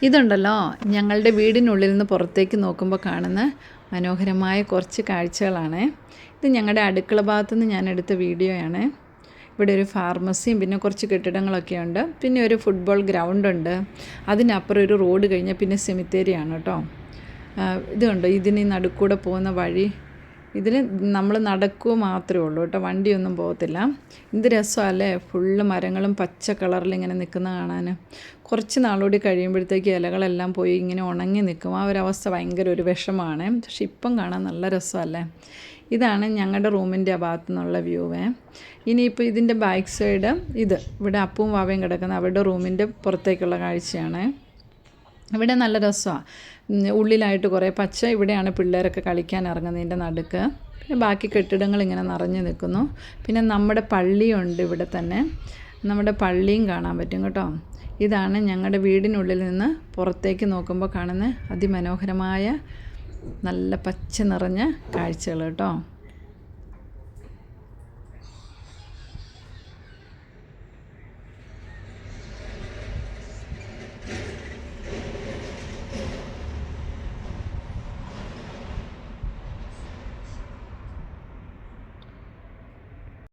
ഇതുണ്ടല്ലോ ഞങ്ങളുടെ വീടിനുള്ളിൽ നിന്ന് പുറത്തേക്ക് നോക്കുമ്പോൾ കാണുന്ന മനോഹരമായ കുറച്ച് കാഴ്ചകളാണ്. ഇത് ഞങ്ങളുടെ അടുക്കള ഭാഗത്തുനിന്ന് ഞാൻ എടുത്ത വീഡിയോയാണ്. ഇവിടെ ഒരു ഫാർമസിയും പിന്നെ കുറച്ച് കെട്ടിടങ്ങളൊക്കെ ഉണ്ട്. പിന്നെ ഒരു ഫുട്ബോൾ ഗ്രൗണ്ടുണ്ട്. അതിനപ്പുറം ഒരു റോഡ് കഴിഞ്ഞാൽ പിന്നെ സെമിത്തേരിയാണ് കേട്ടോ. ഇതുണ്ട് ഇതിന് നടുക്കൂടെ പോകുന്ന വഴി. ഇതിൽ നമ്മൾ നടക്കുക മാത്രമേ ഉള്ളൂ കേട്ടോ, വണ്ടിയൊന്നും പോകത്തില്ല. എന്ത് രസമല്ലേ, ഫുള്ള് മരങ്ങളും പച്ച കളറിൽ ഇങ്ങനെ നിൽക്കുന്ന കാണാൻ. കുറച്ച് നാളുകൂടി കഴിയുമ്പോഴത്തേക്ക് ഇലകളെല്ലാം പോയി ഇങ്ങനെ ഉണങ്ങി നിൽക്കും. ആ ഒരവസ്ഥ ഭയങ്കര ഒരു വിഷമമാണ്. പക്ഷെ ഇപ്പം കാണാൻ നല്ല രസമല്ലേ. ഇതാണ് ഞങ്ങളുടെ റൂമിൻ്റെ ആ ഭാഗത്തു നിന്നുള്ള വ്യൂവേ. ഇനിയിപ്പോൾ ഇതിൻ്റെ ബാക്ക് സൈഡ് ഇവിടെ അപ്പവും വാവയും കിടക്കുന്ന അവരുടെ റൂമിൻ്റെ പുറത്തേക്കുള്ള കാഴ്ചയാണ്. ഇവിടെ നല്ല രസമാണ്. ഉള്ളിലായിട്ട് കുറേ പച്ച. ഇവിടെയാണ് പിള്ളേരൊക്കെ കളിക്കാൻ ഇറങ്ങുന്നതിൻ്റെ നടുക്ക്. പിന്നെ ബാക്കി കെട്ടിടങ്ങൾ ഇങ്ങനെ നിറഞ്ഞു നിൽക്കുന്നു. പിന്നെ നമ്മുടെ പള്ളിയുണ്ട് ഇവിടെ തന്നെ. നമ്മുടെ പള്ളിയും കാണാൻ പറ്റും കേട്ടോ. ഇതാണ് ഞങ്ങളുടെ വീടിനുള്ളിൽ നിന്ന് പുറത്തേക്ക് നോക്കുമ്പോൾ കാണുന്ന അതിമനോഹരമായ നല്ല പച്ച നിറഞ്ഞ കാഴ്ചകൾ കേട്ടോ.